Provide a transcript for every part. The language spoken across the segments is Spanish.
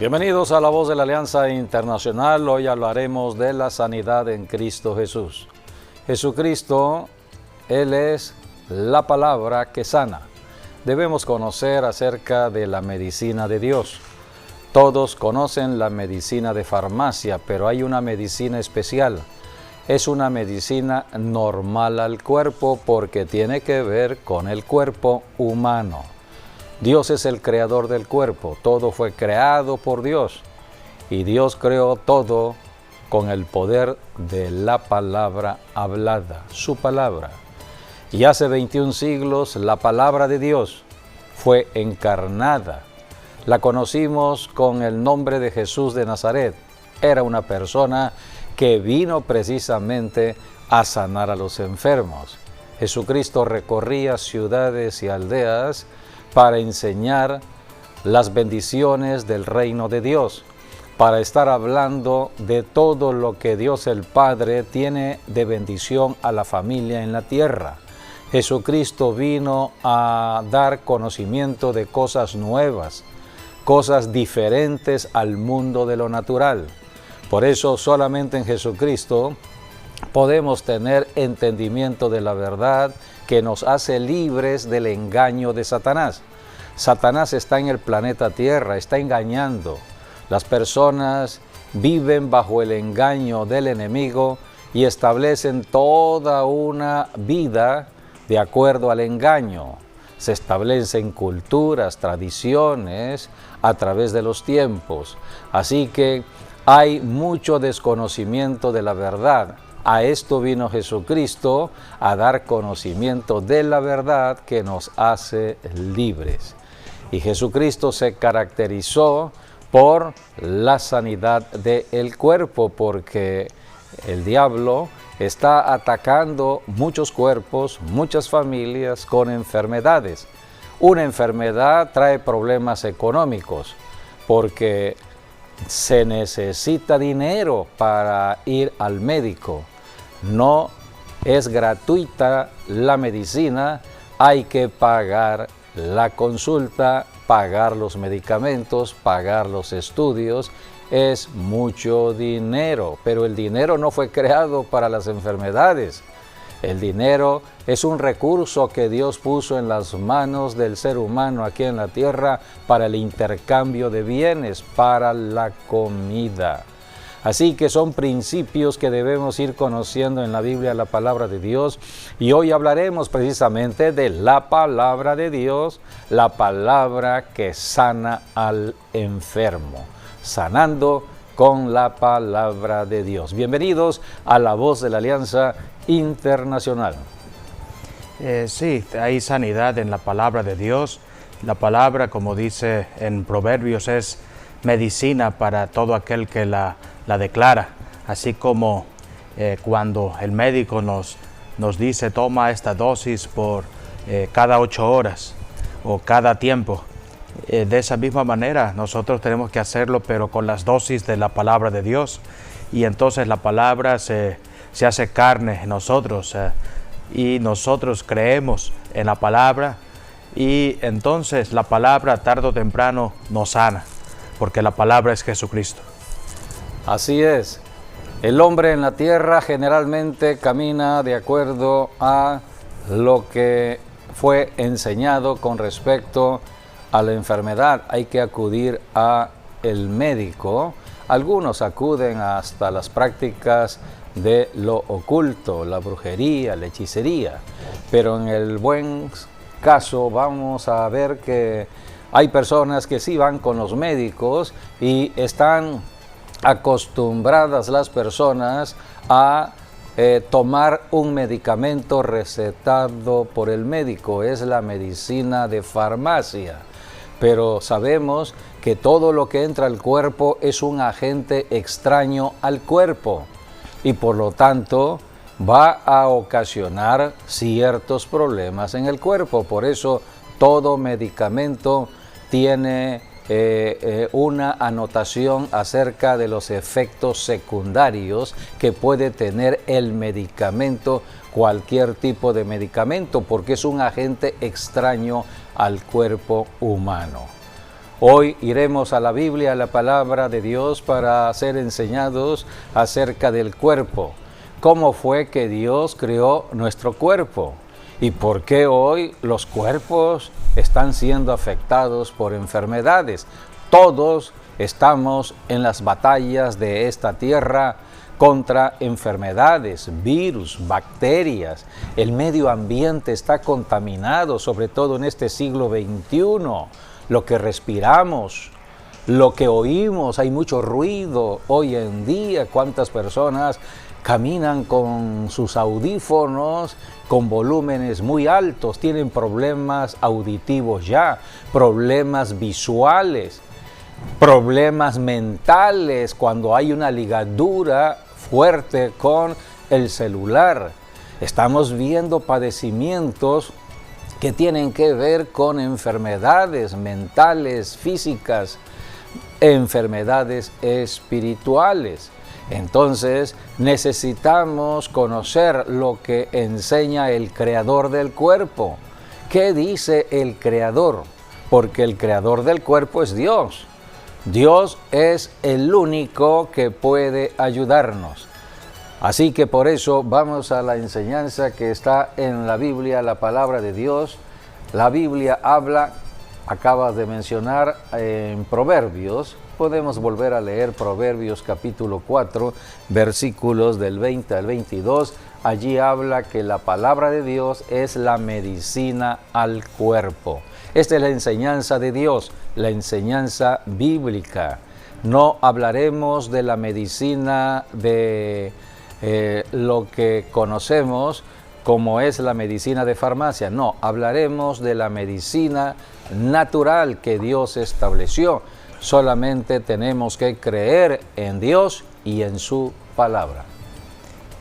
Bienvenidos a La Voz de la Alianza Internacional. Hoy hablaremos de la sanidad en Cristo Jesús. Jesucristo, Él es la palabra que sana. Debemos conocer acerca de la medicina de Dios. Todos conocen la medicina de farmacia, pero hay una medicina especial. Es una medicina normal al cuerpo porque tiene que ver con el cuerpo humano. Dios es el creador del cuerpo, todo fue creado por Dios y Dios creó todo con el poder de la palabra hablada, su palabra. Y hace 21 siglos la palabra de Dios fue encarnada. La conocimos con el nombre de Jesús de Nazaret. Era una persona que vino precisamente a sanar a los enfermos. Jesucristo recorría ciudades y aldeas para enseñar las bendiciones del reino de Dios, para estar hablando de todo lo que Dios el Padre tiene de bendición a la familia en la tierra. Jesucristo vino a dar conocimiento de cosas nuevas, cosas diferentes al mundo de lo natural. Por eso solamente en Jesucristo podemos tener entendimiento de la verdad que nos hace libres del engaño de Satanás. Satanás está en el planeta Tierra, está engañando. Las personas viven bajo el engaño del enemigo y establecen toda una vida de acuerdo al engaño. Se establecen culturas, tradiciones a través de los tiempos. Así que hay mucho desconocimiento de la verdad. A esto vino Jesucristo, a dar conocimiento de la verdad que nos hace libres. Y Jesucristo se caracterizó por la sanidad del cuerpo, porque el diablo está atacando muchos cuerpos, muchas familias con enfermedades. Una enfermedad trae problemas económicos, porque se necesita dinero para ir al médico. No es gratuita la medicina, hay que pagar la consulta, pagar los medicamentos, pagar los estudios. Es mucho dinero, pero el dinero no fue creado para las enfermedades. El dinero es un recurso que Dios puso en las manos del ser humano aquí en la tierra para el intercambio de bienes, para la comida. Así que son principios que debemos ir conociendo en la Biblia, la palabra de Dios. Y hoy hablaremos precisamente de la palabra de Dios, la palabra que sana al enfermo, sanando con la palabra de Dios. Bienvenidos a La Voz de la Alianza Internacional. Sí, hay sanidad en la palabra de Dios. La palabra, como dice en Proverbios, es medicina para todo aquel que la declara. Así como cuando el médico nos dice toma esta dosis por cada 8 horas o cada tiempo. De esa misma manera nosotros tenemos que hacerlo, pero con las dosis de la palabra de Dios. Y entonces la palabra se hace carne en nosotros y nosotros creemos en la palabra, y entonces la palabra tarde o temprano nos sana, porque la palabra es Jesucristo. Así es. El hombre en la tierra generalmente camina de acuerdo a lo que fue enseñado con respecto a la enfermedad. Hay que acudir al médico. Algunos acuden hasta las prácticas de lo oculto, la brujería, la hechicería. Pero en el buen caso vamos a ver que hay personas que sí van con los médicos y están acostumbradas las personas a tomar un medicamento recetado por el médico. Es la medicina de farmacia. Pero sabemos que todo lo que entra al cuerpo es un agente extraño al cuerpo y por lo tanto va a ocasionar ciertos problemas en el cuerpo. Por eso todo medicamento tiene una anotación acerca de los efectos secundarios que puede tener el medicamento, cualquier tipo de medicamento, porque es un agente extraño al cuerpo humano. Hoy iremos a la Biblia, a la palabra de Dios, para ser enseñados acerca del cuerpo. ¿Cómo fue que Dios creó nuestro cuerpo? ¿Y por qué hoy los cuerpos están siendo afectados por enfermedades? Todos estamos en las batallas de esta tierra contra enfermedades, virus, bacterias. El medio ambiente está contaminado, sobre todo en este siglo XXI. Lo que respiramos, lo que oímos, hay mucho ruido hoy en día. ¿Cuántas personas caminan con sus audífonos con volúmenes muy altos? Tienen problemas auditivos ya, problemas visuales, problemas mentales cuando hay una ligadura fuerte con el celular. Estamos viendo padecimientos que tienen que ver con enfermedades mentales, físicas, enfermedades espirituales. Entonces necesitamos conocer lo que enseña el creador del cuerpo. ¿Qué dice el creador? Porque el creador del cuerpo es Dios. Dios es el único que puede ayudarnos. Así que por eso vamos a la enseñanza que está en la Biblia, la palabra de Dios. La Biblia habla, acabas de mencionar, en Proverbios. Podemos volver a leer Proverbios capítulo 4, versículos del 20 al 22. Allí habla que la palabra de Dios es la medicina al cuerpo. Esta es la enseñanza de Dios, la enseñanza bíblica. No hablaremos de la medicina de lo que conocemos como es la medicina de farmacia. No, hablaremos de la medicina natural que Dios estableció. Solamente tenemos que creer en Dios y en su palabra.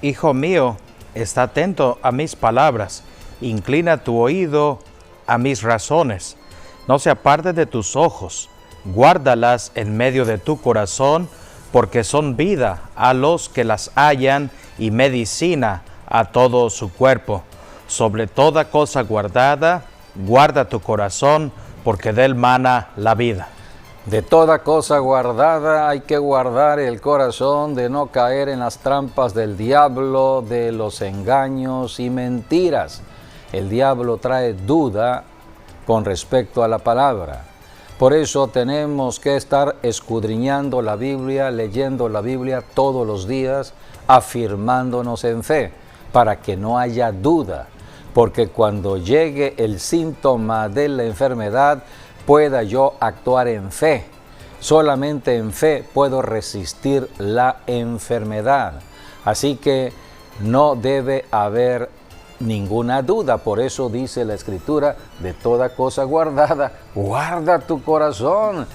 Hijo mío, está atento a mis palabras, inclina tu oído a mis razones. No se aparte de tus ojos, guárdalas en medio de tu corazón, porque son vida a los que las hallan y medicina a todo su cuerpo. Sobre toda cosa guardada, guarda tu corazón, porque de él mana la vida. De toda cosa guardada hay que guardar el corazón, de no caer en las trampas del diablo, de los engaños y mentiras. El diablo trae duda con respecto a la palabra. Por eso tenemos que estar escudriñando la Biblia, leyendo la Biblia todos los días, afirmándonos en fe, para que no haya duda, porque cuando llegue el síntoma de la enfermedad, pueda yo actuar en fe. Solamente en fe puedo resistir la enfermedad. Así que no debe haber ninguna duda. Por eso dice la Escritura, de toda cosa guardada, guarda tu corazón.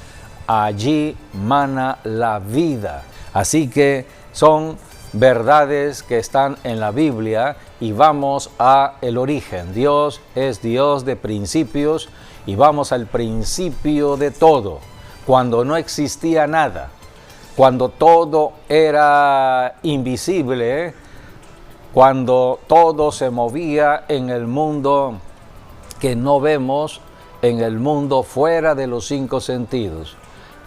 Allí mana la vida. Así que son verdades que están en la Biblia y vamos a el origen. Dios es Dios de principios y vamos al principio de todo. Cuando no existía nada, cuando todo era invisible, cuando todo se movía en el mundo que no vemos, en el mundo fuera de los 5 sentidos.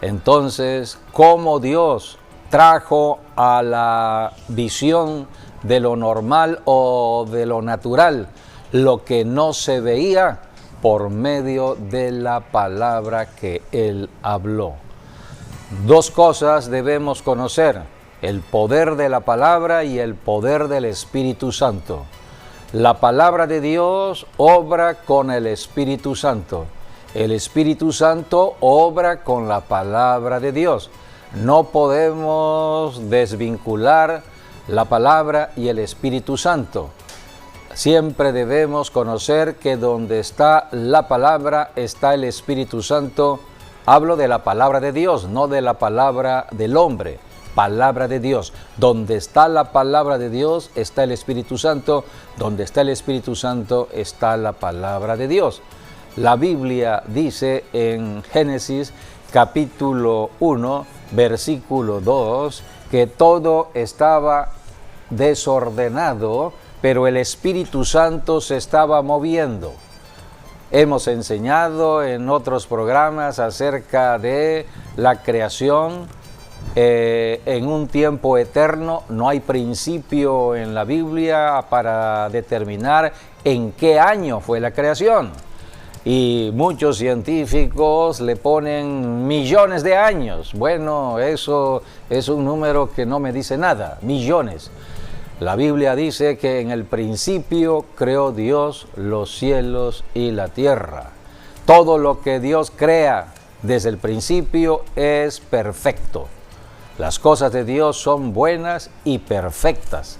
Entonces, ¿cómo Dios trajo a la visión de lo normal o de lo natural lo que no se veía? Por medio de la palabra que Él habló. 2 cosas debemos conocer: el poder de la palabra y el poder del Espíritu Santo. La palabra de Dios obra con el Espíritu Santo. El Espíritu Santo obra con la palabra de Dios. No podemos desvincular la palabra y el Espíritu Santo. Siempre debemos conocer que donde está la palabra está el Espíritu Santo. Hablo de la palabra de Dios, no de la palabra del hombre. Palabra de Dios. Donde está la palabra de Dios está el Espíritu Santo. Donde está el Espíritu Santo está la palabra de Dios. La Biblia dice en Génesis capítulo 1, versículo 2, que todo estaba desordenado, pero el Espíritu Santo se estaba moviendo. hemos enseñado en otros programas acerca de la creación en un tiempo eterno. No hay principio en la Biblia para determinar en qué año fue la creación. Y muchos científicos le ponen millones de años. Bueno, eso es un número que no me dice nada, millones. La Biblia dice que en el principio creó Dios los cielos y la tierra. Todo lo que Dios crea desde el principio es perfecto. Las cosas de Dios son buenas y perfectas.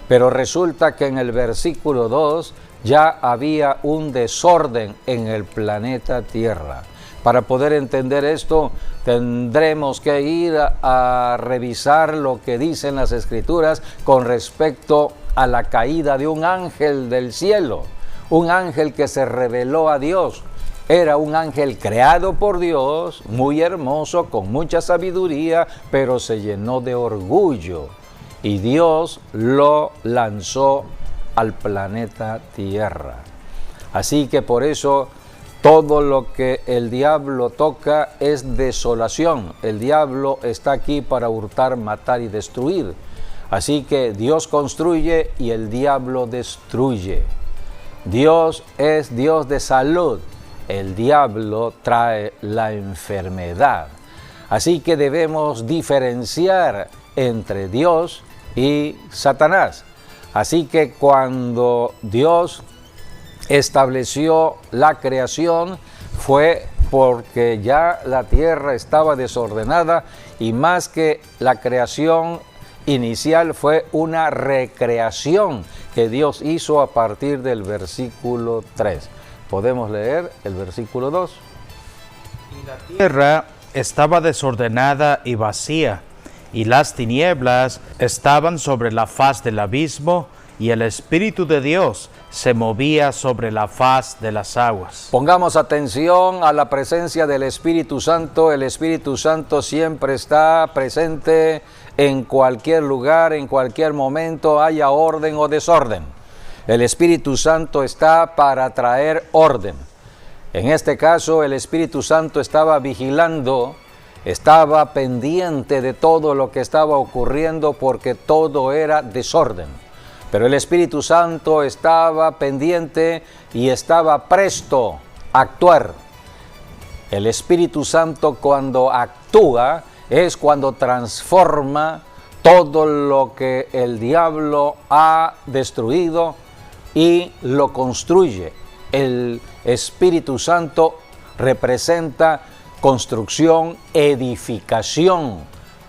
Pero resulta que en el versículo 2 ya había un desorden en el planeta Tierra. Para poder entender esto, tendremos que ir a revisar lo que dicen las Escrituras con respecto a la caída de un ángel del cielo, un ángel que se rebeló a Dios. Era un ángel creado por Dios, muy hermoso, con mucha sabiduría, pero se llenó de orgullo y Dios lo lanzó al planeta Tierra. Así que por eso todo lo que el diablo toca es desolación. El diablo está aquí para hurtar, matar y destruir. Así que Dios construye y el diablo destruye. Dios es Dios de salud. El diablo trae la enfermedad. Así que debemos diferenciar entre Dios y Satanás. Así que cuando Dios estableció la creación fue porque ya la tierra estaba desordenada y más que la creación inicial fue una recreación que Dios hizo a partir del versículo 3. Podemos leer el versículo 2. Y la tierra estaba desordenada y vacía, y las tinieblas estaban sobre la faz del abismo, y el Espíritu de Dios se movía sobre la faz de las aguas. Pongamos atención a la presencia del Espíritu Santo. El Espíritu Santo siempre está presente en cualquier lugar, en cualquier momento, haya orden o desorden. El Espíritu Santo está para traer orden. En este caso, el Espíritu Santo estaba vigilando, estaba pendiente de todo lo que estaba ocurriendo porque todo era desorden. Pero el Espíritu Santo estaba pendiente y estaba presto a actuar. El Espíritu Santo cuando actúa es cuando transforma todo lo que el diablo ha destruido y lo construye. El Espíritu Santo representa construcción, edificación,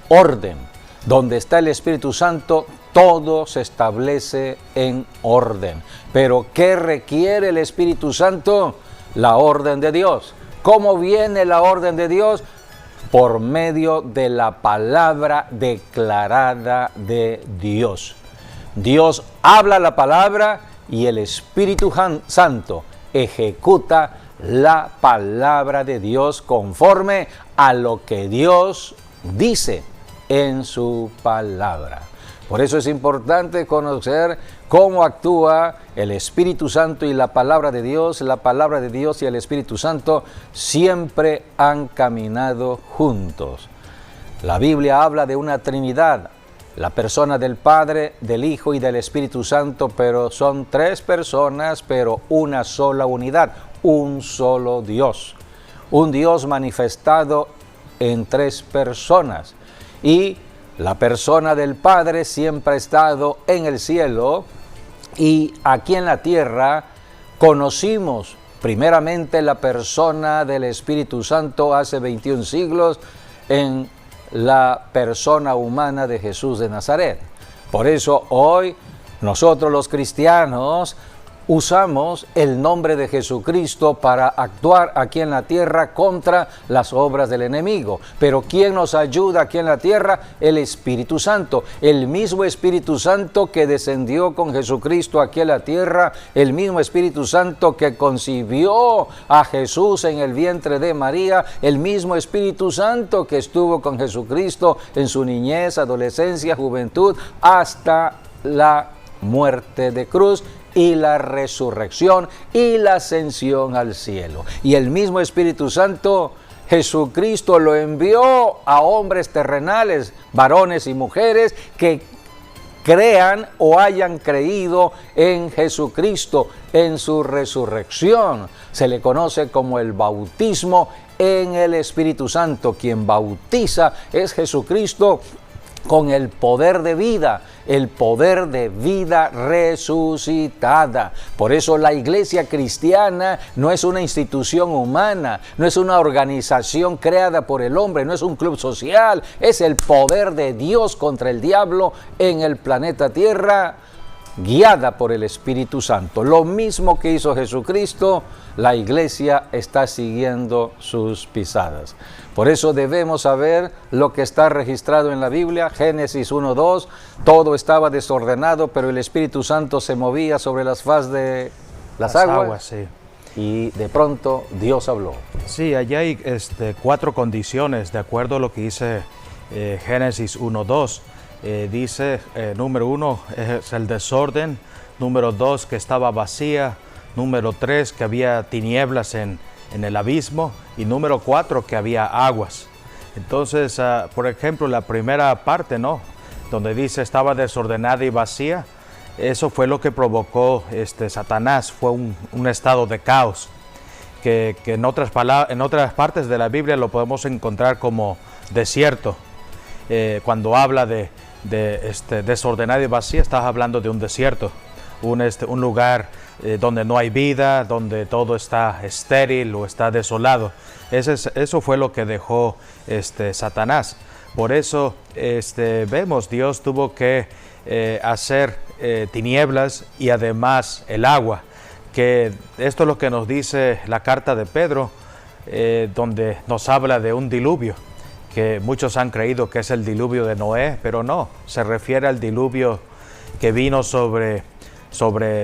orden. Donde está el Espíritu Santo, todo se establece en orden. Pero ¿qué requiere el Espíritu Santo? La orden de Dios. ¿Cómo viene la orden de Dios? Por medio de la palabra declarada de Dios. Dios habla la palabra y el Espíritu Santo ejecuta la palabra de Dios conforme a lo que Dios dice en su palabra. Por eso es importante conocer cómo actúa el Espíritu Santo y la palabra de Dios. La palabra de Dios y el Espíritu Santo siempre han caminado juntos. La Biblia habla de una Trinidad, la persona del Padre, del Hijo y del Espíritu Santo, pero son tres personas, pero una sola unidad, un solo Dios. Un Dios manifestado en tres personas. Y la persona del Padre siempre ha estado en el cielo y aquí en la tierra conocimos primeramente la persona del Espíritu Santo hace 21 siglos en la persona humana de Jesús de Nazaret. Por eso hoy nosotros los cristianos usamos el nombre de Jesucristo para actuar aquí en la tierra contra las obras del enemigo. Pero ¿quién nos ayuda aquí en la tierra? El Espíritu Santo. El mismo Espíritu Santo que descendió con Jesucristo aquí en la tierra, el mismo Espíritu Santo que concibió a Jesús en el vientre de María, el mismo Espíritu Santo que estuvo con Jesucristo en su niñez, adolescencia, juventud, hasta la muerte de cruz. y la resurrección y la ascensión al cielo. Y el mismo Espíritu Santo, Jesucristo lo envió a hombres terrenales, varones y mujeres, que crean o hayan creído en Jesucristo, en su resurrección. Se le conoce como el bautismo en el Espíritu Santo. Quien bautiza es Jesucristo con el poder de vida resucitada. Por eso la iglesia cristiana no es una institución humana, no es una organización creada por el hombre, no es un club social, es el poder de Dios contra el diablo en el planeta Tierra, guiada por el Espíritu Santo. Lo mismo que hizo Jesucristo, la iglesia está siguiendo sus pisadas. Por eso debemos saber lo que está registrado en la Biblia. Génesis 1:2, todo estaba desordenado, pero el Espíritu Santo se movía sobre las faz de las aguas. Sí. Y de pronto Dios habló. Sí, allá hay 4 condiciones, de acuerdo a lo que dice Génesis 1:2. Dice, número 1 es el desorden, número 2 que estaba vacía, número 3 que había tinieblas en el abismo, y número 4 que había aguas. Entonces, por ejemplo, la primera parte, ¿no?, donde dice estaba desordenada y vacía, eso fue lo que provocó Satanás, fue un estado de caos, que en otras partes de la Biblia lo podemos encontrar como desierto. Cuando habla de desordenada y vacía, estás hablando de un desierto, un lugar donde no hay vida, donde todo está estéril o está desolado. Eso fue lo que dejó Satanás. Por eso vemos, Dios tuvo que hacer tinieblas y además el agua, que esto es lo que nos dice la carta de Pedro, donde nos habla de un diluvio, que muchos han creído que es el diluvio de Noé, pero no, se refiere al diluvio que vino sobre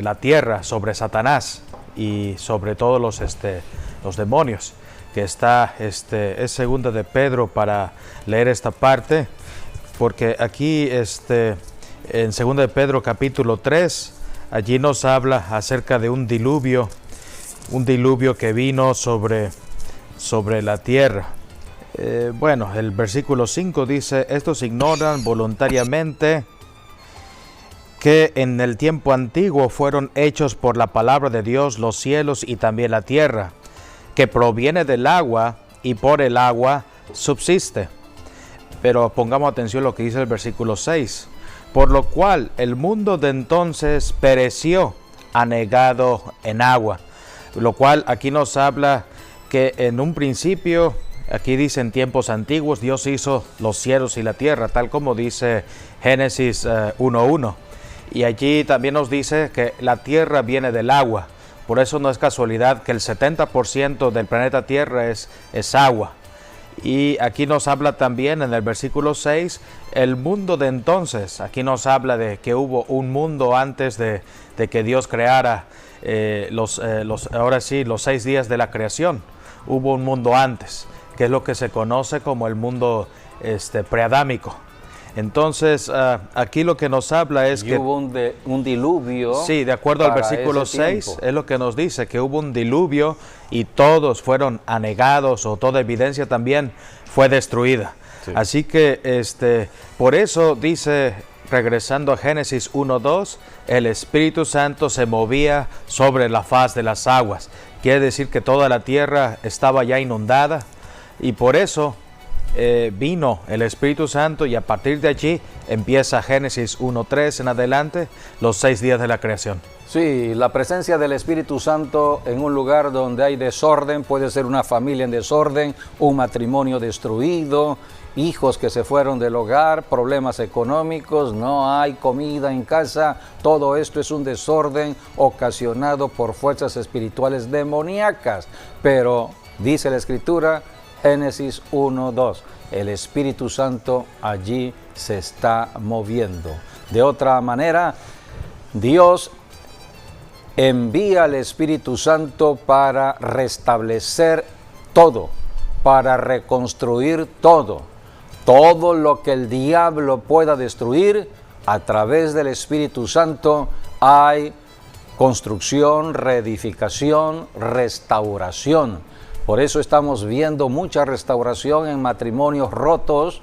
la tierra, sobre Satanás y sobre todos los demonios, que está, es segunda de Pedro, para leer esta parte, porque aquí en segunda de Pedro capítulo 3, allí nos habla acerca de un diluvio que vino sobre la tierra. Bueno, el versículo 5 dice, estos ignoran voluntariamente que en el tiempo antiguo fueron hechos por la palabra de Dios los cielos y también la tierra, que proviene del agua y por el agua subsiste. Pero pongamos atención a lo que dice el versículo 6, por lo cual el mundo de entonces pereció anegado en agua, lo cual aquí nos habla que en un principio, aquí dice en tiempos antiguos, Dios hizo los cielos y la tierra, tal como dice Génesis 1:1. Y allí también nos dice que la tierra viene del agua. Por eso no es casualidad que el 70% del planeta Tierra es agua. Y aquí nos habla también en el versículo 6, el mundo de entonces. Aquí nos habla de que hubo un mundo antes de que Dios creara ahora sí, los 6 días de la creación. Hubo un mundo antes, que es lo que se conoce como el mundo preadámico. Entonces, aquí lo que nos habla es que hubo un diluvio. Sí, de acuerdo al versículo 6, es lo que nos dice, que hubo un diluvio y todos fueron anegados, o toda evidencia también fue destruida. Sí. Así que, por eso dice, regresando a Génesis 1:2, el Espíritu Santo se movía sobre la faz de las aguas. Quiere decir que toda la tierra estaba ya inundada, y por eso vino el Espíritu Santo, y a partir de allí empieza Génesis 1:3 en adelante, los 6 días de la creación. Sí, la presencia del Espíritu Santo en un lugar donde hay desorden, puede ser una familia en desorden, un matrimonio destruido, hijos que se fueron del hogar, problemas económicos, no hay comida en casa, todo esto es un desorden ocasionado por fuerzas espirituales demoníacas. Pero dice la Escritura, Génesis 1:2, el Espíritu Santo allí se está moviendo. De otra manera, Dios envía al Espíritu Santo para restablecer todo, para reconstruir todo. Todo lo que el diablo pueda destruir, a través del Espíritu Santo hay construcción, reedificación, restauración. Por eso estamos viendo mucha restauración en matrimonios rotos.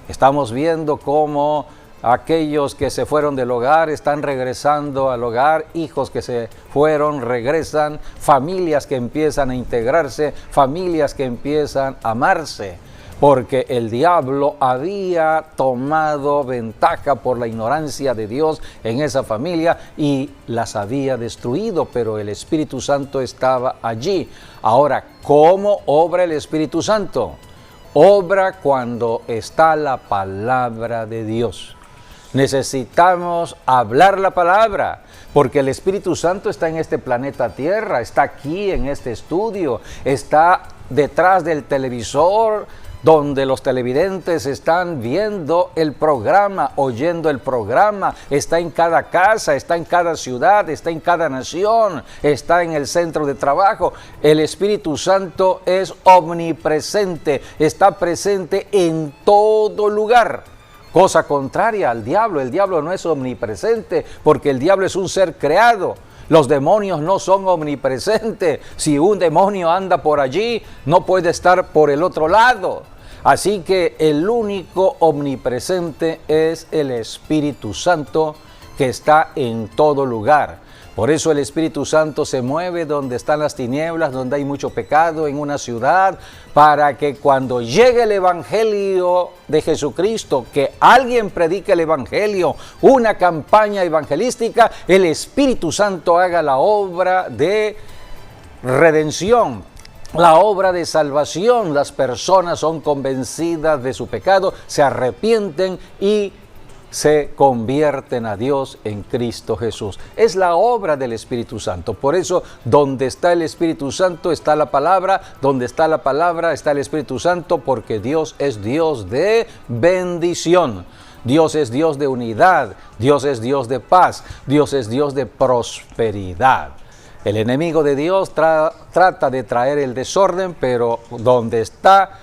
Estamos viendo cómo aquellos que se fueron del hogar están regresando al hogar, hijos que se fueron regresan, familias que empiezan a integrarse, familias que empiezan a amarse, porque el diablo había tomado ventaja por la ignorancia de Dios en esa familia y las había destruido, pero el Espíritu Santo estaba allí. Ahora, ¿cómo obra el Espíritu Santo? Obra cuando está la palabra de Dios. Necesitamos hablar la palabra, porque el Espíritu Santo está en este planeta Tierra, está aquí en este estudio, está detrás del televisor, donde los televidentes están viendo el programa, oyendo el programa, está en cada casa, está en cada ciudad, está en cada nación, está en el centro de trabajo. El Espíritu Santo es omnipresente, está presente en todo lugar. Cosa contraria al diablo. El diablo no es omnipresente porque el diablo es un ser creado. Los demonios no son omnipresentes. Si un demonio anda por allí, no puede estar por el otro lado. Así que el único omnipresente es el Espíritu Santo que está en todo lugar. Por eso el Espíritu Santo se mueve donde están las tinieblas, donde hay mucho pecado en una ciudad, para que cuando llegue el Evangelio de Jesucristo, que alguien predique el Evangelio, una campaña evangelística, el Espíritu Santo haga la obra de redención, la obra de salvación. Las personas son convencidas de su pecado, se arrepienten y se convierten a Dios en Cristo Jesús. Es la obra del Espíritu Santo. Por eso, donde está el Espíritu Santo está la palabra, donde está la palabra está el Espíritu Santo, porque Dios es Dios de bendición. Dios es Dios de unidad, Dios es Dios de paz, Dios es Dios de prosperidad. El enemigo de Dios trata de traer el desorden, pero donde está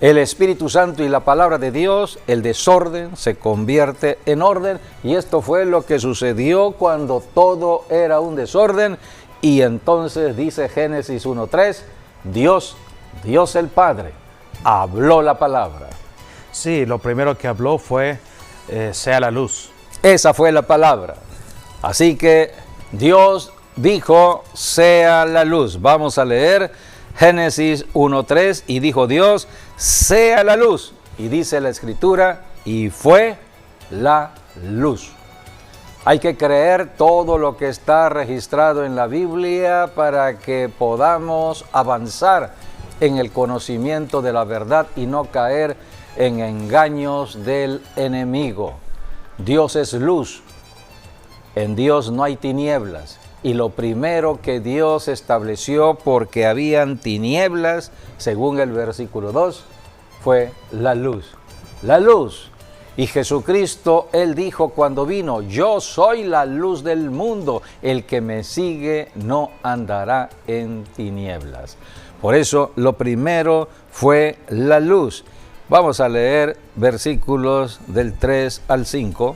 el Espíritu Santo y la palabra de Dios, el desorden se convierte en orden. Y esto fue lo que sucedió cuando todo era un desorden. Y entonces dice Génesis 1:3, Dios el Padre, habló la palabra. Sí, lo primero que habló fue, sea la luz. Esa fue la palabra. Así que Dios dijo, sea la luz. Vamos a leer Génesis 1:3, y dijo Dios, sea la luz. Y dice la Escritura, y fue la luz. Hay que creer todo lo que está registrado en la Biblia para que podamos avanzar en el conocimiento de la verdad y no caer en engaños del enemigo. Dios es luz. En Dios no hay tinieblas. Y lo primero que Dios estableció, porque habían tinieblas, según el versículo 2, fue la luz. La luz. Y Jesucristo, Él dijo cuando vino, yo soy la luz del mundo, el que me sigue no andará en tinieblas. Por eso, lo primero fue la luz. Vamos a leer versículos del 3 al 5.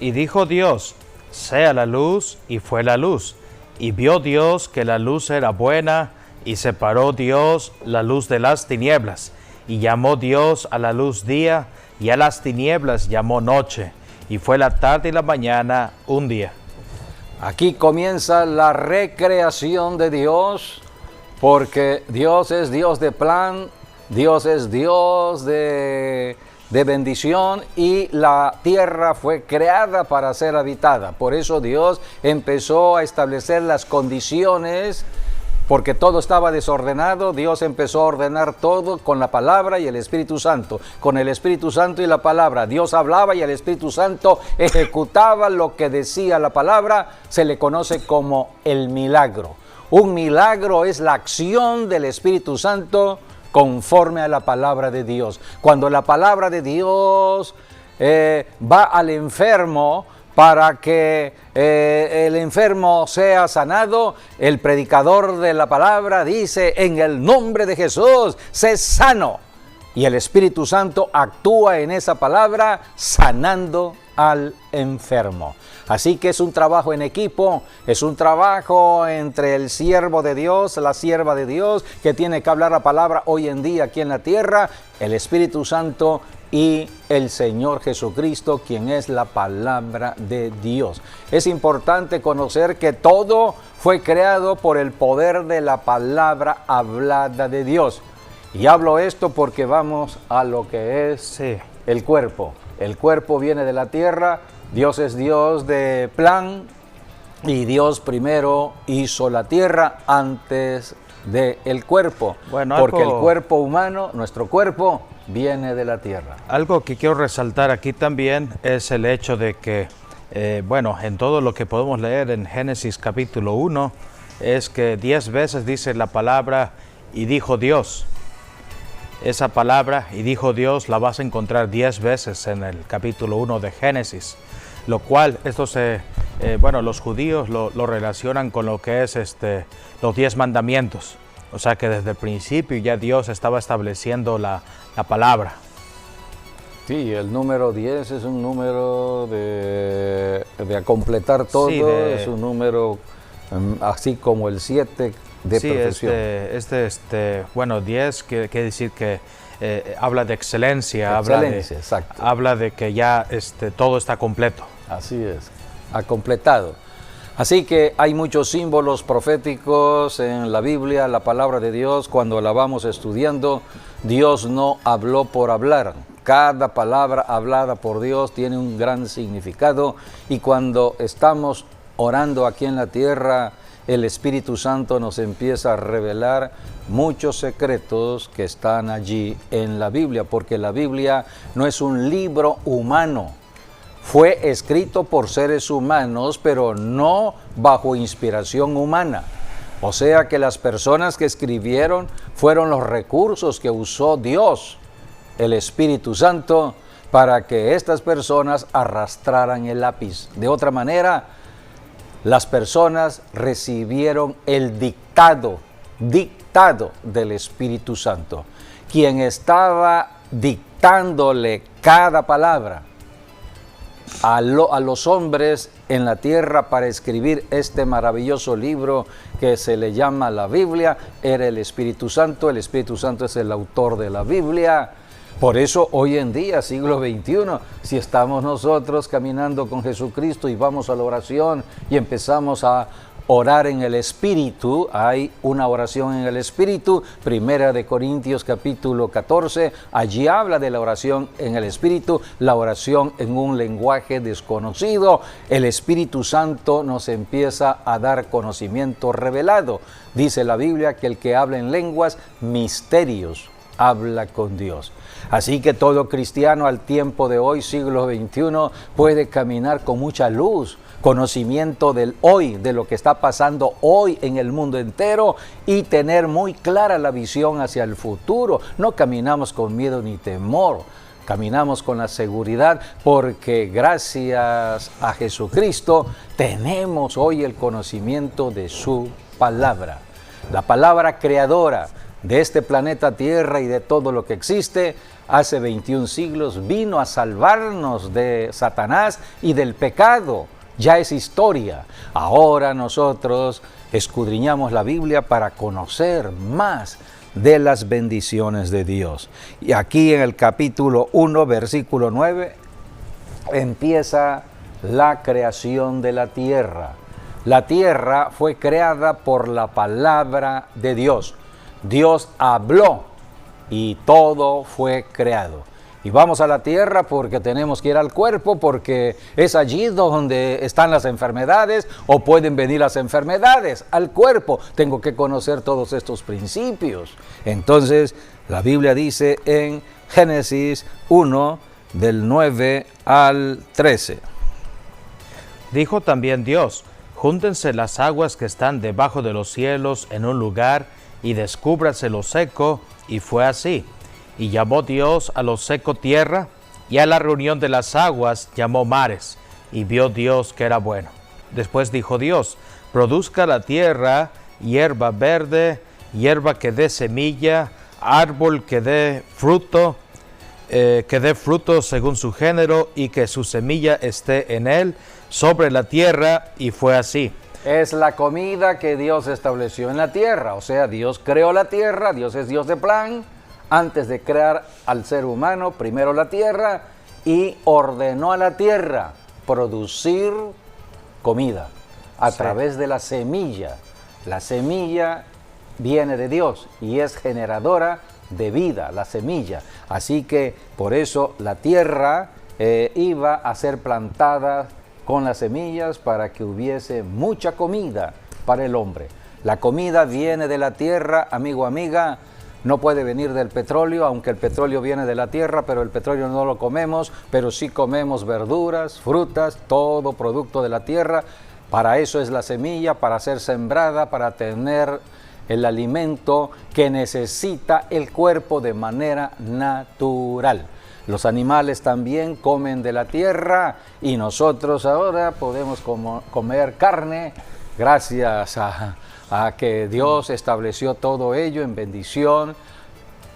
Y dijo Dios, sea la luz, y fue la luz. Y vio Dios que la luz era buena, y separó Dios la luz de las tinieblas. Y llamó Dios a la luz día, y a las tinieblas llamó noche. Y fue la tarde y la mañana un día. Aquí comienza la recreación de Dios, porque Dios es Dios de plan, Dios es Dios de bendición, y la tierra fue creada para ser habitada. Por eso Dios empezó a establecer las condiciones, porque todo estaba desordenado. Dios empezó a ordenar todo con la palabra y el Espíritu Santo. Con el Espíritu Santo y la palabra. Dios hablaba y el Espíritu Santo ejecutaba lo que decía la palabra. Se le conoce como el milagro. Un milagro es la acción del Espíritu Santo conforme a la palabra de Dios. Cuando la palabra de Dios va al enfermo para que el enfermo sea sanado, el predicador de la palabra dice, en el nombre de Jesús, sé sano. Y el Espíritu Santo actúa en esa palabra, sanando al enfermo. Así que es un trabajo en equipo, es un trabajo entre el siervo de Dios, la sierva de Dios, que tiene que hablar la palabra hoy en día aquí en la tierra, el Espíritu Santo y el Señor Jesucristo, quien es la palabra de Dios. Es importante conocer que todo fue creado por el poder de la palabra hablada de Dios. Y hablo esto porque vamos a lo que es el cuerpo. El cuerpo viene de la tierra, Dios es Dios de plan y Dios primero hizo la tierra antes del cuerpo. Bueno, porque el cuerpo humano, nuestro cuerpo, viene de la tierra. Algo que quiero resaltar aquí también es el hecho de que, en todo lo que podemos leer en Génesis capítulo 1, es que 10 veces dice la palabra y dijo Dios. Esa palabra y dijo Dios la vas a encontrar 10 veces en el capítulo 1 de Génesis, lo cual los judíos lo relacionan con lo que es los 10 mandamientos. O sea que desde el principio ya Dios estaba estableciendo la palabra. Sí, el número 10 es un número de completar todo, es un número así como el 7 de perfección. 10 quiere decir que habla de excelencia, exacto. Habla de que ya todo está completo. Así es, ha completado. Así que hay muchos símbolos proféticos en la Biblia, la palabra de Dios. Cuando la vamos estudiando, Dios no habló por hablar. Cada palabra hablada por Dios tiene un gran significado, y cuando estamos orando aquí en la tierra, el Espíritu Santo nos empieza a revelar muchos secretos que están allí en la Biblia, porque la Biblia no es un libro humano. Fue escrito por seres humanos, pero no bajo inspiración humana. O sea que las personas que escribieron fueron los recursos que usó Dios, el Espíritu Santo, para que estas personas arrastraran el lápiz. De otra manera, las personas recibieron el dictado del Espíritu Santo, quien estaba dictándole cada palabra a los hombres en la tierra para escribir este maravilloso libro que se le llama la Biblia. Era el Espíritu Santo. El Espíritu Santo es el autor de la Biblia. Por eso hoy en día, siglo XXI, si estamos nosotros caminando con Jesucristo y vamos a la oración y empezamos a orar en el Espíritu, hay una oración en el Espíritu, 1 Corintios capítulo 14, allí habla de la oración en el Espíritu, la oración en un lenguaje desconocido. El Espíritu Santo nos empieza a dar conocimiento revelado. Dice la Biblia que el que habla en lenguas, misterios, habla con Dios. Así que todo cristiano al tiempo de hoy, siglo XXI, puede caminar con mucha luz, conocimiento del hoy, de lo que está pasando hoy en el mundo entero, y tener muy clara la visión hacia el futuro. No caminamos con miedo ni temor, caminamos con la seguridad, porque gracias a Jesucristo tenemos hoy el conocimiento de su palabra. La palabra creadora de este planeta Tierra y de todo lo que existe, hace 21 siglos vino a salvarnos de Satanás y del pecado. Ya es historia. Ahora nosotros escudriñamos la Biblia para conocer más de las bendiciones de Dios. Y aquí en el capítulo 1, versículo 9, empieza la creación de la tierra. La tierra fue creada por la palabra de Dios. Dios habló y todo fue creado. Y vamos a la tierra porque tenemos que ir al cuerpo, porque es allí donde están las enfermedades, o pueden venir las enfermedades al cuerpo. Tengo que conocer todos estos principios. Entonces, la Biblia dice en Génesis 1, del 9 al 13. Dijo también Dios: júntense las aguas que están debajo de los cielos en un lugar, y descúbrase lo seco, y fue así. Y llamó Dios a lo seco tierra, y a la reunión de las aguas llamó mares, y vio Dios que era bueno. Después dijo Dios: produzca la tierra hierba verde, hierba que dé semilla, árbol que dé fruto, que dé fruto según su género y que su semilla esté en él sobre la tierra, y fue así. Es la comida que Dios estableció en la tierra, o sea, Dios creó la tierra, Dios es Dios de plan, antes de crear al ser humano, primero la tierra, y ordenó a la tierra producir comida a través de la semilla. La semilla viene de Dios y es generadora de vida, la semilla. Así que por eso la tierra iba a ser plantada con las semillas para que hubiese mucha comida para el hombre. La comida viene de la tierra, amigo, amiga. No puede venir del petróleo, aunque el petróleo viene de la tierra, pero el petróleo no lo comemos, pero sí comemos verduras, frutas, todo producto de la tierra. Para eso es la semilla, para ser sembrada, para tener el alimento que necesita el cuerpo de manera natural. Los animales también comen de la tierra y nosotros ahora podemos comer carne gracias a que Dios estableció todo ello en bendición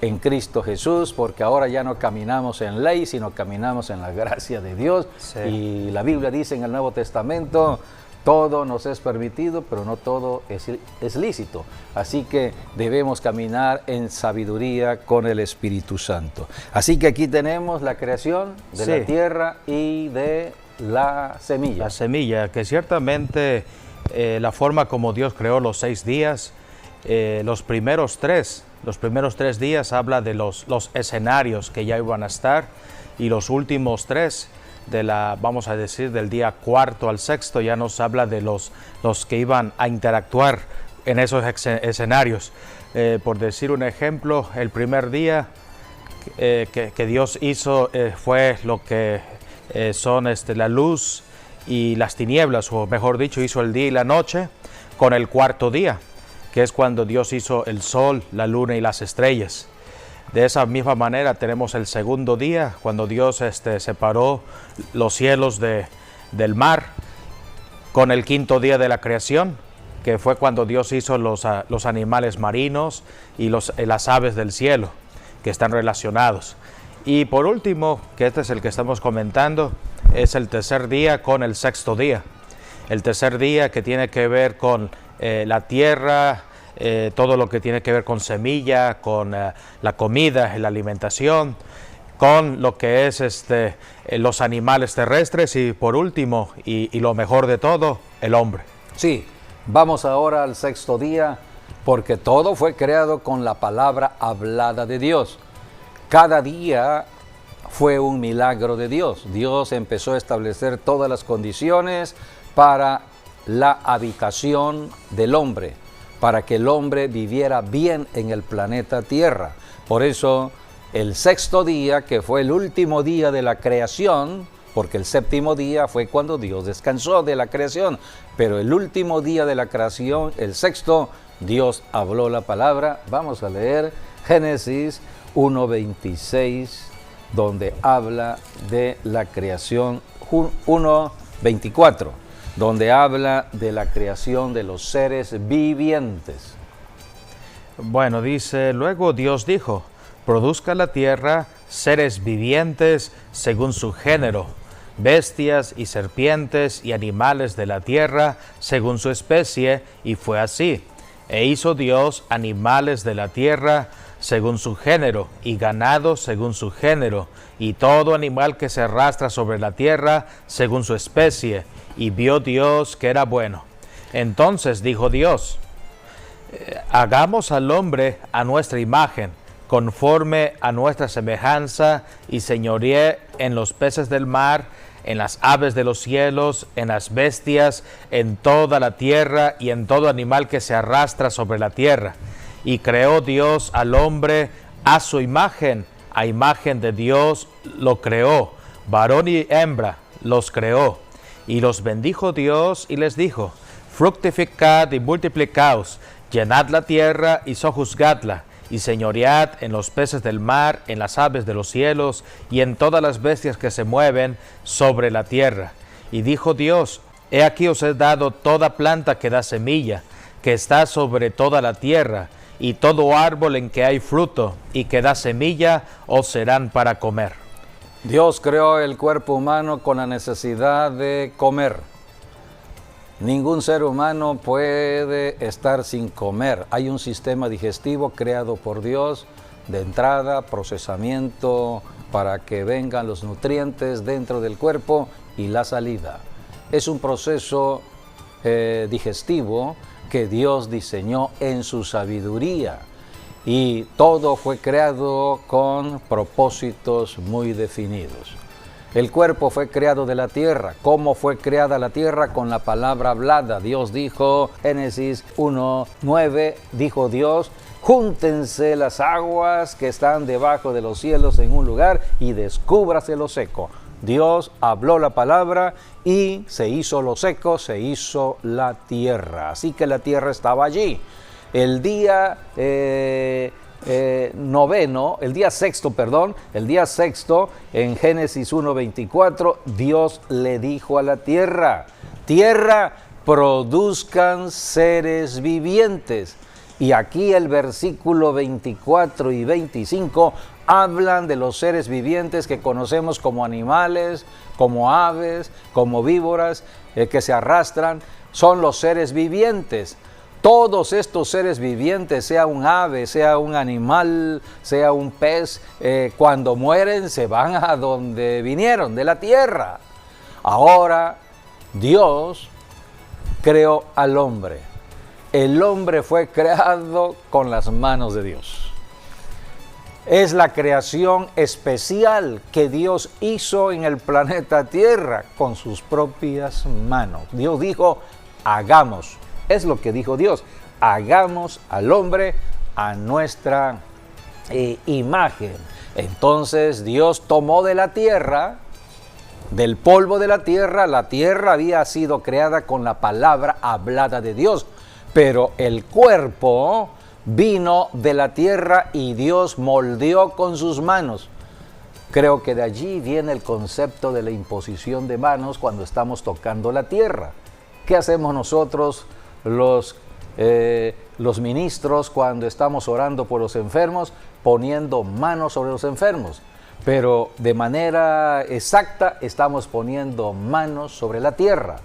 en Cristo Jesús, porque ahora ya no caminamos en ley, sino caminamos en la gracia de Dios. Sí. Y la Biblia dice en el Nuevo Testamento, todo nos es permitido, pero no todo es lícito. Así que debemos caminar en sabiduría con el Espíritu Santo. Así que aquí tenemos la creación de la tierra y de la semilla. La semilla, que ciertamente la forma como Dios creó los 6 días, los primeros tres días habla de los escenarios que ya iban a estar, y los últimos 3 vamos a decir, del día 4 al 6 ya nos habla de los que iban a interactuar en esos escenarios. Por decir un ejemplo, el primer día que Dios hizo fue lo que son la luz y las tinieblas, o mejor dicho, hizo el día y la noche, con el cuarto día, que es cuando Dios hizo el sol, la luna y las estrellas. De esa misma manera tenemos el segundo día, cuando Dios separó los cielos del mar, con el quinto día de la creación, que fue cuando Dios hizo los animales marinos y las aves del cielo, que están relacionados. Y por último, que este es el que estamos comentando, es el tercer día con el sexto día. El tercer día que tiene que ver con la tierra, todo lo que tiene que ver con semilla, con la comida, la alimentación, con lo que es los animales terrestres, y por último, y lo mejor de todo, el hombre. Sí, vamos ahora al sexto día, porque todo fue creado con la palabra hablada de Dios. Cada día fue un milagro de Dios. Dios empezó a establecer todas las condiciones para la habitación del hombre, para que el hombre viviera bien en el planeta Tierra. Por eso el sexto día, que fue el último día de la creación, porque el séptimo día fue cuando Dios descansó de la creación, pero el último día de la creación, el sexto, Dios habló la palabra. Vamos a leer Génesis 1:26, donde habla de la creación, 1:24. donde habla de la creación de los seres vivientes. Bueno, dice, luego Dios dijo, produzca la tierra seres vivientes según su género, bestias y serpientes y animales de la tierra según su especie, y fue así. E hizo Dios animales de la tierra según su género, y ganado según su género, y todo animal que se arrastra sobre la tierra según su especie. Y vio Dios que era bueno. Entonces dijo Dios, hagamos al hombre a nuestra imagen, conforme a nuestra semejanza, y señoree en los peces del mar, en las aves de los cielos, en las bestias, en toda la tierra, y en todo animal que se arrastra sobre la tierra. Y creó Dios al hombre a su imagen, a imagen de Dios lo creó, varón y hembra los creó. Y los bendijo Dios y les dijo, fructificad y multiplicaos, llenad la tierra y sojuzgadla, y señoread en los peces del mar, en las aves de los cielos, y en todas las bestias que se mueven sobre la tierra. Y dijo Dios, he aquí os he dado toda planta que da semilla, que está sobre toda la tierra, y todo árbol en que hay fruto y que da semilla os serán para comer. Dios creó el cuerpo humano con la necesidad de comer. Ningún ser humano puede estar sin comer. Hay un sistema digestivo creado por Dios de entrada, procesamiento, para que vengan los nutrientes dentro del cuerpo y la salida. Es un proceso digestivo que Dios diseñó en su sabiduría y todo fue creado con propósitos muy definidos. El cuerpo fue creado de la tierra. ¿Cómo fue creada la tierra? Con la palabra hablada. Dios dijo, Génesis 1:9, dijo Dios, júntense las aguas que están debajo de los cielos en un lugar y descúbrase lo seco. Dios habló la palabra y se hizo lo seco, se hizo la tierra. Así que la tierra estaba allí. El día sexto, en Génesis 1:24, Dios le dijo a la tierra, tierra, produzcan seres vivientes. Y aquí el versículo 24 y 25 hablan de los seres vivientes que conocemos como animales, como aves, como víboras, que se arrastran. Son los seres vivientes. Todos estos seres vivientes, sea un ave, sea un animal, sea un pez, cuando mueren se van a donde vinieron, de la tierra. Ahora Dios creó al hombre. El hombre fue creado con las manos de Dios. Es la creación especial que Dios hizo en el planeta Tierra con sus propias manos. Dios dijo, hagamos. Es lo que dijo Dios, hagamos al hombre a nuestra imagen. Entonces Dios tomó de la tierra, del polvo de la tierra había sido creada con la palabra hablada de Dios, pero el cuerpo vino de la tierra y Dios moldeó con sus manos. Creo que de allí viene el concepto de la imposición de manos cuando estamos tocando la tierra. ¿Qué hacemos nosotros? Los ministros, cuando estamos orando por los enfermos, poniendo manos sobre los enfermos, pero de manera exacta estamos poniendo manos sobre la tierra.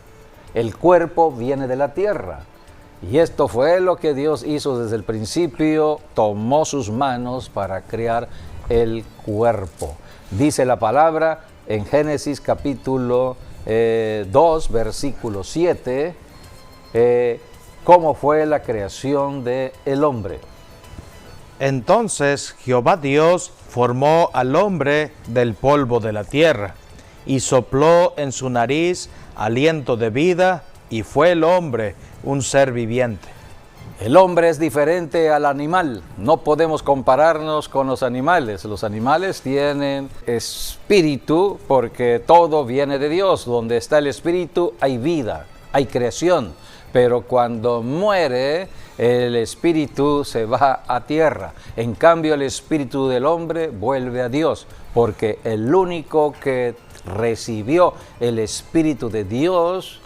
El cuerpo viene de la tierra y esto fue lo que Dios hizo desde el principio, tomó sus manos para crear el cuerpo. Dice la palabra en Génesis capítulo 2, versículo 7, cómo fue la creación del hombre. Entonces Jehová Dios formó al hombre del polvo de la tierra y sopló en su nariz aliento de vida y fue el hombre un ser viviente. El hombre es diferente al animal. No podemos compararnos con los animales. Los animales tienen espíritu porque todo viene de Dios. Donde está el espíritu hay vida, hay creación. Pero cuando muere, el espíritu se va a tierra. En cambio, el espíritu del hombre vuelve a Dios, porque el único que recibió el espíritu de Dios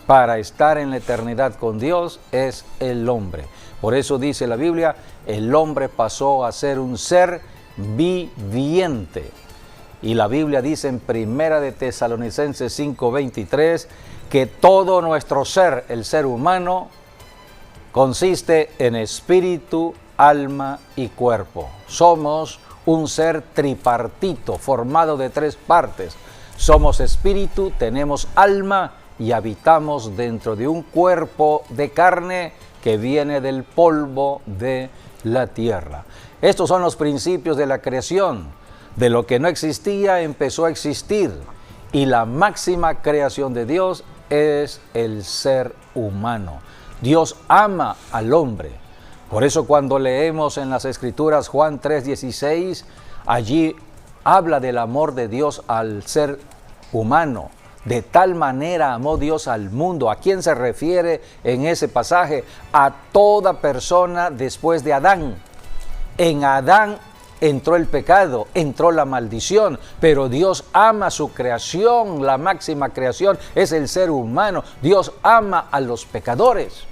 para estar en la eternidad con Dios es el hombre. Por eso dice la Biblia, el hombre pasó a ser un ser viviente. Y la Biblia dice en 1 de Tesalonicenses 5:23, que todo nuestro ser, el ser humano, consiste en espíritu, alma y cuerpo. Somos un ser tripartito, formado de tres partes. Somos espíritu, tenemos alma y habitamos dentro de un cuerpo de carne que viene del polvo de la tierra. Estos son los principios de la creación. De lo que no existía empezó a existir. Y la máxima creación de Dios es el ser humano. Dios ama al hombre. Por eso cuando leemos en las Escrituras Juan 3:16, allí habla del amor de Dios al ser humano. De tal manera amó Dios al mundo. ¿A quién se refiere en ese pasaje? A toda persona después de Adán. En Adán entró el pecado, entró la maldición, pero Dios ama su creación, la máxima creación es el ser humano. Dios ama a los pecadores.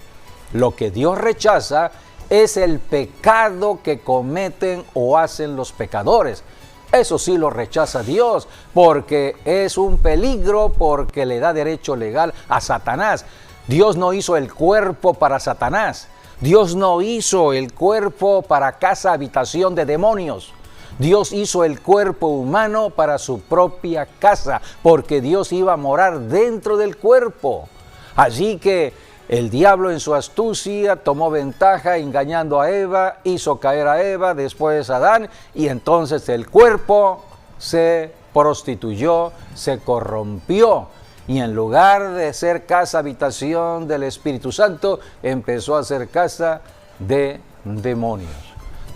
Lo que Dios rechaza es el pecado que cometen o hacen los pecadores. Eso sí lo rechaza Dios, porque es un peligro, porque le da derecho legal a Satanás. Dios no hizo el cuerpo para Satanás. Dios no hizo el cuerpo para casa, habitación de demonios. Dios hizo el cuerpo humano para su propia casa, porque Dios iba a morar dentro del cuerpo. Así que el diablo en su astucia tomó ventaja engañando a Eva, hizo caer a Eva, después a Adán, y entonces el cuerpo se prostituyó, se corrompió. Y en lugar de ser casa, habitación del Espíritu Santo, empezó a ser casa de demonios.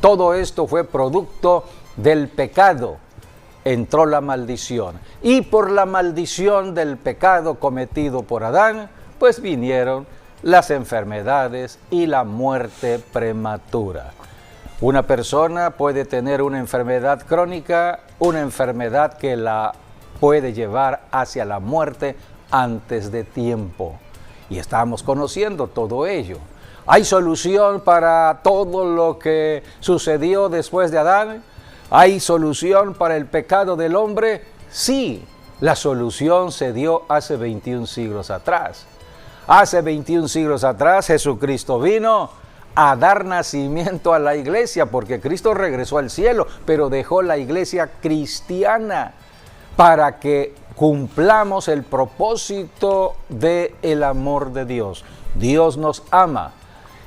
Todo esto fue producto del pecado. Entró la maldición. Y por la maldición del pecado cometido por Adán, pues vinieron las enfermedades y la muerte prematura. Una persona puede tener una enfermedad crónica, una enfermedad que la puede llevar hacia la muerte antes de tiempo. Y estamos conociendo todo ello. ¿Hay solución para todo lo que sucedió después de Adán? ¿Hay solución para el pecado del hombre? Sí, la solución se dio hace 21 siglos atrás. Hace 21 siglos atrás Jesucristo vino a dar nacimiento a la iglesia, porque Cristo regresó al cielo, pero dejó la iglesia cristiana para que cumplamos el propósito del amor de Dios. Dios nos ama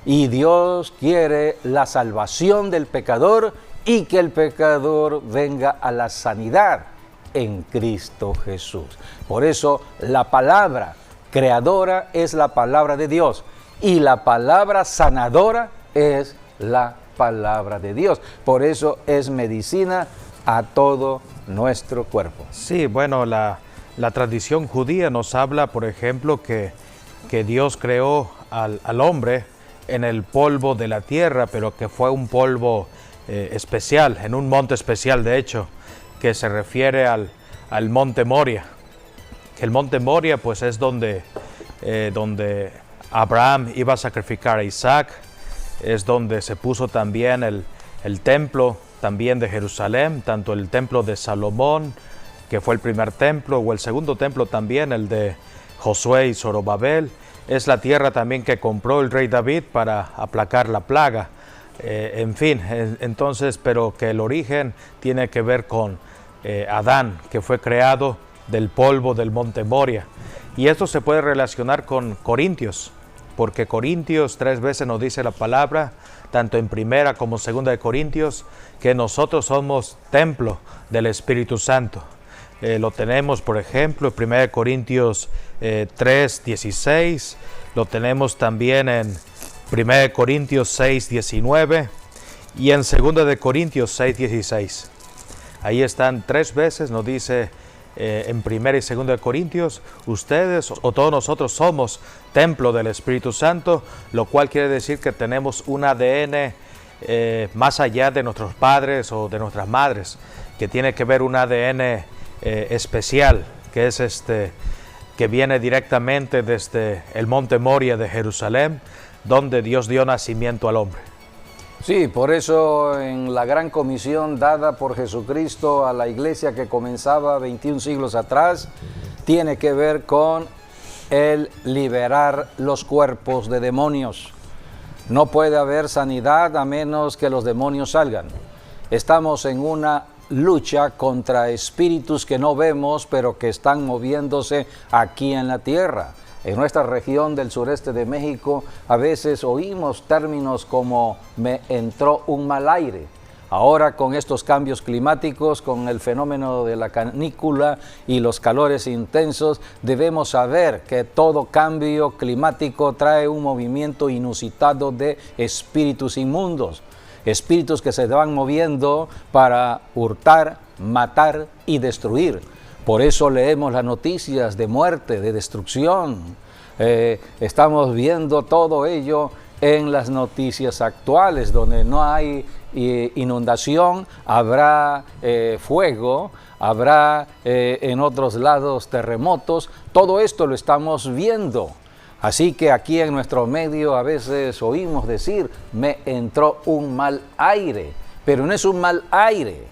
y Dios quiere la salvación del pecador y que el pecador venga a la sanidad en Cristo Jesús. Por eso la palabra creadora es la palabra de Dios y la palabra sanadora es la palabra de Dios. Por eso es medicina a todo nuestro cuerpo. Sí, bueno, la tradición judía nos habla, por ejemplo, que Dios creó al hombre en el polvo de la tierra, pero que fue un polvo especial, en un monte especial, de hecho, que se refiere al monte Moria. El monte Moria, pues, es donde Abraham iba a sacrificar a Isaac, es donde se puso también el templo también de Jerusalén, tanto el templo de Salomón, que fue el primer templo, o el segundo templo también, el de Josué y Zorobabel. Es la tierra también que compró el rey David para aplacar la plaga. Entonces, pero que el origen tiene que ver con Adán, que fue creado del polvo del monte Moria. Y esto se puede relacionar con Corintios, porque Corintios 3 veces nos dice la palabra, tanto en primera como segunda de Corintios, que nosotros somos templo del Espíritu Santo. Lo tenemos, por ejemplo, en 1 Corintios 3:16, lo tenemos también en 1 Corintios 6:19 y en 2 de Corintios 6:16. Ahí están 3 veces, nos dice en 1 y 2 de Corintios, ustedes o todos nosotros somos templo del Espíritu Santo, lo cual quiere decir que tenemos un ADN más allá de nuestros padres o de nuestras madres, que tiene que ver un ADN especial, que es que viene directamente desde el monte Moria de Jerusalén, donde Dios dio nacimiento al hombre. Sí, por eso en la gran comisión dada por Jesucristo a la iglesia que comenzaba 21 siglos atrás, tiene que ver con el liberar los cuerpos de demonios. No puede haber sanidad a menos que los demonios salgan. Estamos en una lucha contra espíritus que no vemos, pero que están moviéndose aquí en la tierra. En nuestra región del sureste de México, a veces oímos términos como me entró un mal aire. Ahora con estos cambios climáticos, con el fenómeno de la canícula y los calores intensos, debemos saber que todo cambio climático trae un movimiento inusitado de espíritus inmundos. Espíritus que se van moviendo para hurtar, matar y destruir. Por eso leemos las noticias de muerte, de destrucción. Estamos viendo todo ello en las noticias actuales, donde no hay inundación, habrá fuego, habrá en otros lados terremotos. Todo esto lo estamos viendo. Así que aquí en nuestro medio a veces oímos decir, me entró un mal aire, pero no es un mal aire.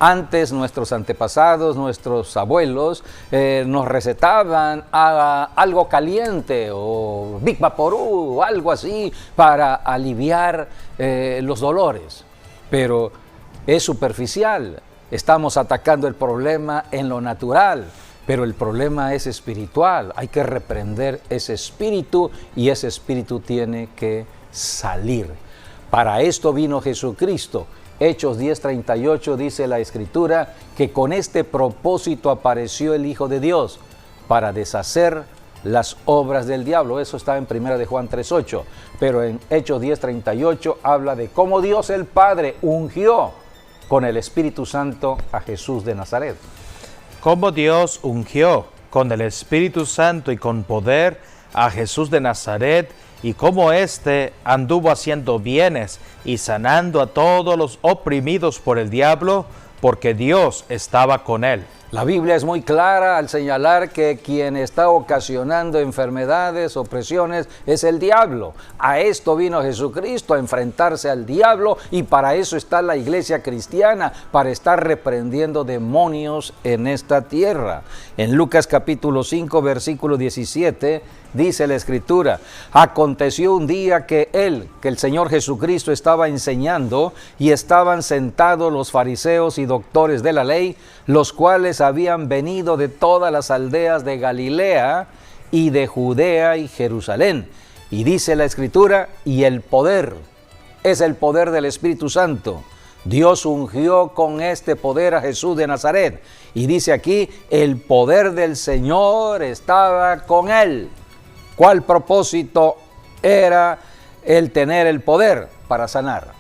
Antes nuestros antepasados, nuestros abuelos, nos recetaban algo caliente o Big Vaporú o algo así para aliviar los dolores. Pero es superficial, estamos atacando el problema en lo natural, pero el problema es espiritual. Hay que reprender ese espíritu y ese espíritu tiene que salir. Para esto vino Jesucristo. Hechos 10:38 dice la Escritura que con este propósito apareció el Hijo de Dios para deshacer las obras del diablo. Eso está en 1 de Juan 3:8. Pero en Hechos 10:38 habla de cómo Dios el Padre ungió con el Espíritu Santo a Jesús de Nazaret. Cómo Dios ungió con el Espíritu Santo y con poder a Jesús de Nazaret, y cómo éste anduvo haciendo bienes y sanando a todos los oprimidos por el diablo, porque Dios estaba con él. La Biblia es muy clara al señalar que quien está ocasionando enfermedades, opresiones, es el diablo. A esto vino Jesucristo, a enfrentarse al diablo, y para eso está la iglesia cristiana, para estar reprendiendo demonios en esta tierra. En Lucas capítulo 5, versículo 17, dice la Escritura, aconteció un día que el Señor Jesucristo estaba enseñando y estaban sentados los fariseos y doctores de la ley, los cuales habían venido de todas las aldeas de Galilea y de Judea y Jerusalén. Y dice la Escritura, y el poder, es el poder del Espíritu Santo. Dios ungió con este poder a Jesús de Nazaret. Y dice aquí, el poder del Señor estaba con él. ¿Cuál propósito era el tener el poder? Para sanar.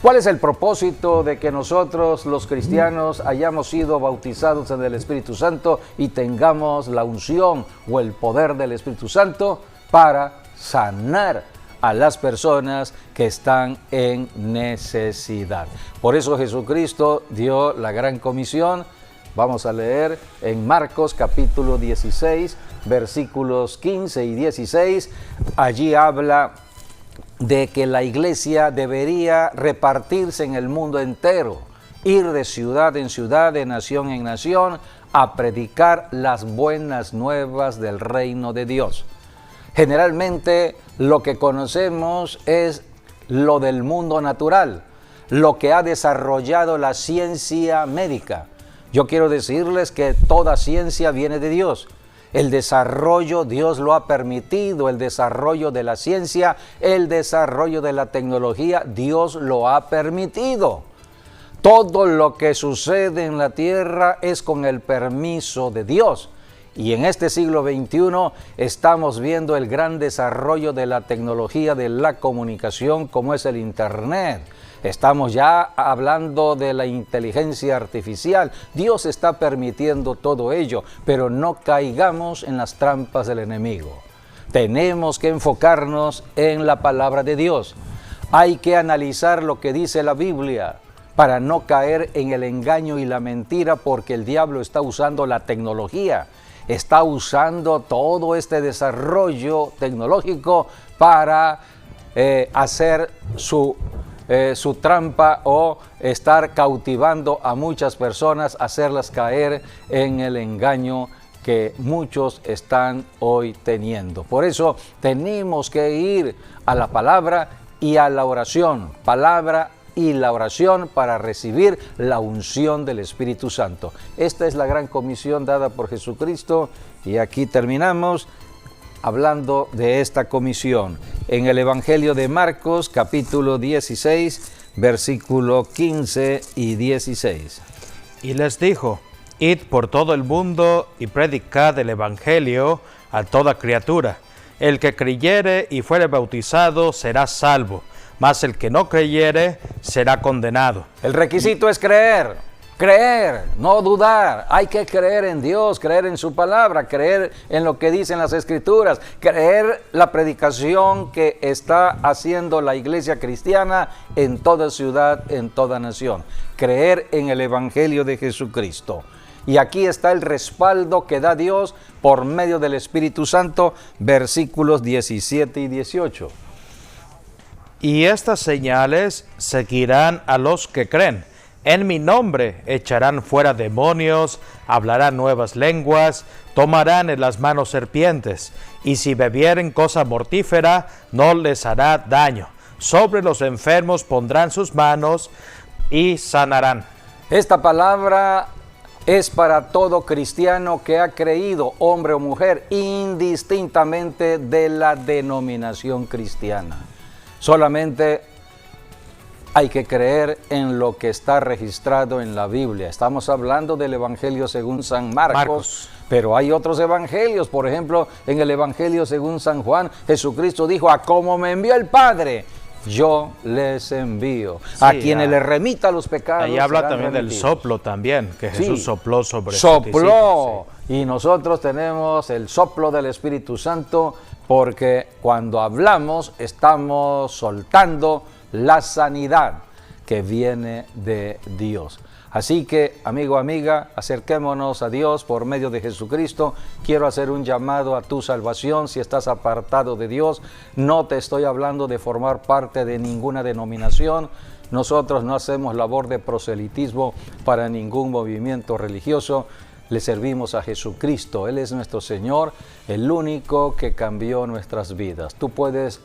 ¿Cuál es el propósito de que nosotros los cristianos hayamos sido bautizados en el Espíritu Santo y tengamos la unción o el poder del Espíritu Santo? Para sanar a las personas que están en necesidad. Por eso Jesucristo dio la gran comisión. Vamos a leer en Marcos capítulo 16, versículos 15 y 16. Allí habla de que la iglesia debería repartirse en el mundo entero, ir de ciudad en ciudad, de nación en nación, a predicar las buenas nuevas del reino de Dios. Generalmente lo que conocemos es lo del mundo natural, lo que ha desarrollado la ciencia médica. Yo quiero decirles que toda ciencia viene de Dios. El desarrollo, Dios lo ha permitido, el desarrollo de la ciencia, el desarrollo de la tecnología, Dios lo ha permitido. Todo lo que sucede en la tierra es con el permiso de Dios. Y en este siglo XXI estamos viendo el gran desarrollo de la tecnología de la comunicación, como es el Internet. Estamos ya hablando de la inteligencia artificial. Dios está permitiendo todo ello, pero no caigamos en las trampas del enemigo. Tenemos que enfocarnos en la palabra de Dios. Hay que analizar lo que dice la Biblia para no caer en el engaño y la mentira, porque el diablo está usando la tecnología, está usando todo este desarrollo tecnológico para hacer su trampa o estar cautivando a muchas personas, hacerlas caer en el engaño que muchos están hoy teniendo. Por eso tenemos que ir a la palabra y a la oración, palabra y la oración, para recibir la unción del Espíritu Santo. Esta es la gran comisión dada por Jesucristo, y aquí terminamos hablando de esta comisión. En el Evangelio de Marcos, capítulo 16, versículo 15 y 16. Y les dijo, id por todo el mundo y predicad el Evangelio a toda criatura. El que creyere y fuere bautizado será salvo, mas el que no creyere será condenado. El requisito es creer, no dudar. Hay que creer en Dios, creer en su palabra, creer en lo que dicen las Escrituras, creer la predicación que está haciendo la iglesia cristiana en toda ciudad, en toda nación. Creer en el Evangelio de Jesucristo. Y aquí está el respaldo que da Dios por medio del Espíritu Santo, versículos 17 y 18. Y estas señales seguirán a los que creen. En mi nombre echarán fuera demonios, hablarán nuevas lenguas, tomarán en las manos serpientes, y si bebieren cosa mortífera, no les hará daño. Sobre los enfermos pondrán sus manos y sanarán. Esta palabra es para todo cristiano que ha creído, hombre o mujer, indistintamente de la denominación cristiana. Solamente hay que creer en lo que está registrado en la Biblia. Estamos hablando del Evangelio según San Marcos. Pero hay otros evangelios. Por ejemplo, en el Evangelio según San Juan, Jesucristo dijo: a como me envió el Padre, yo les envío. Sí, a quienes les remita los pecados. Ahí habla también del soplo también, que Jesús sopló sobre sopló. Y nosotros tenemos el soplo del Espíritu Santo, porque cuando hablamos estamos soltando la sanidad que viene de Dios. Así que, amigo, amiga, acerquémonos a Dios por medio de Jesucristo. Quiero hacer un llamado a tu salvación. Si estás apartado de Dios, no te estoy hablando de formar parte de ninguna denominación. Nosotros no hacemos labor de proselitismo para ningún movimiento religioso. Le servimos a Jesucristo. Él es nuestro Señor, el único que cambió nuestras vidas. Tú puedes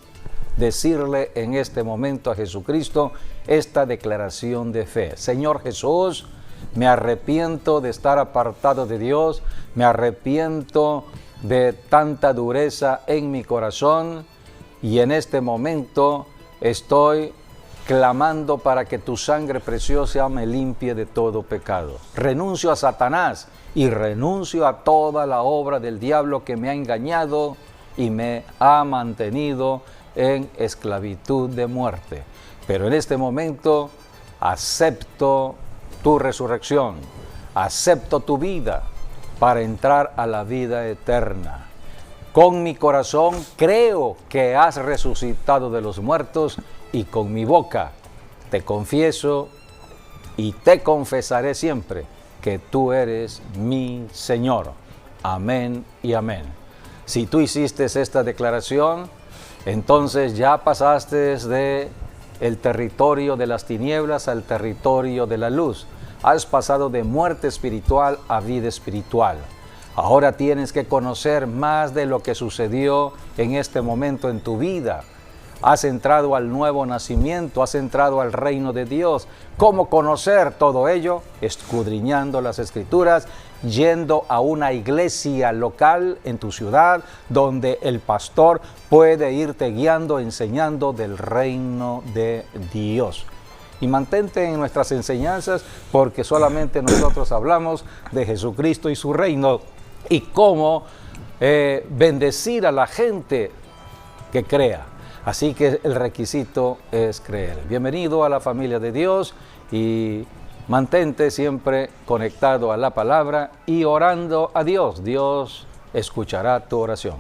decirle en este momento a Jesucristo esta declaración de fe: Señor Jesús, me arrepiento de estar apartado de Dios, me arrepiento de tanta dureza en mi corazón, y en este momento estoy clamando para que tu sangre preciosa me limpie de todo pecado. Renuncio a Satanás y renuncio a toda la obra del diablo que me ha engañado y me ha mantenido en esclavitud de muerte. Pero en este momento acepto tu resurrección, acepto tu vida para entrar a la vida eterna. Con mi corazón creo que has resucitado de los muertos, y con mi boca te confieso y te confesaré siempre que tú eres mi Señor. Amén y amén. Si tú hiciste esta declaración, entonces ya pasaste de el territorio de las tinieblas al territorio de la luz. Has pasado de muerte espiritual a vida espiritual. Ahora tienes que conocer más de lo que sucedió en este momento en tu vida. Has entrado al nuevo nacimiento, has entrado al reino de Dios. ¿Cómo conocer todo ello? Escudriñando las Escrituras, yendo a una iglesia local en tu ciudad, donde el pastor puede irte guiando, enseñando del reino de Dios. Y mantente en nuestras enseñanzas, porque solamente nosotros hablamos de Jesucristo y su reino, y cómo bendecir a la gente que crea. Así que el requisito es creer. Bienvenido a la familia de Dios, y mantente siempre conectado a la palabra y orando a Dios. Dios escuchará tu oración.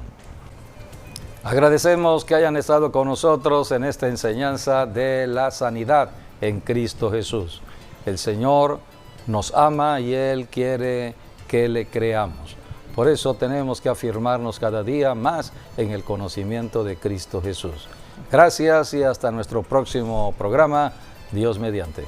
Agradecemos que hayan estado con nosotros en esta enseñanza de la sanidad en Cristo Jesús. El Señor nos ama y Él quiere que le creamos. Por eso tenemos que afirmarnos cada día más en el conocimiento de Cristo Jesús. Gracias y hasta nuestro próximo programa, Dios mediante.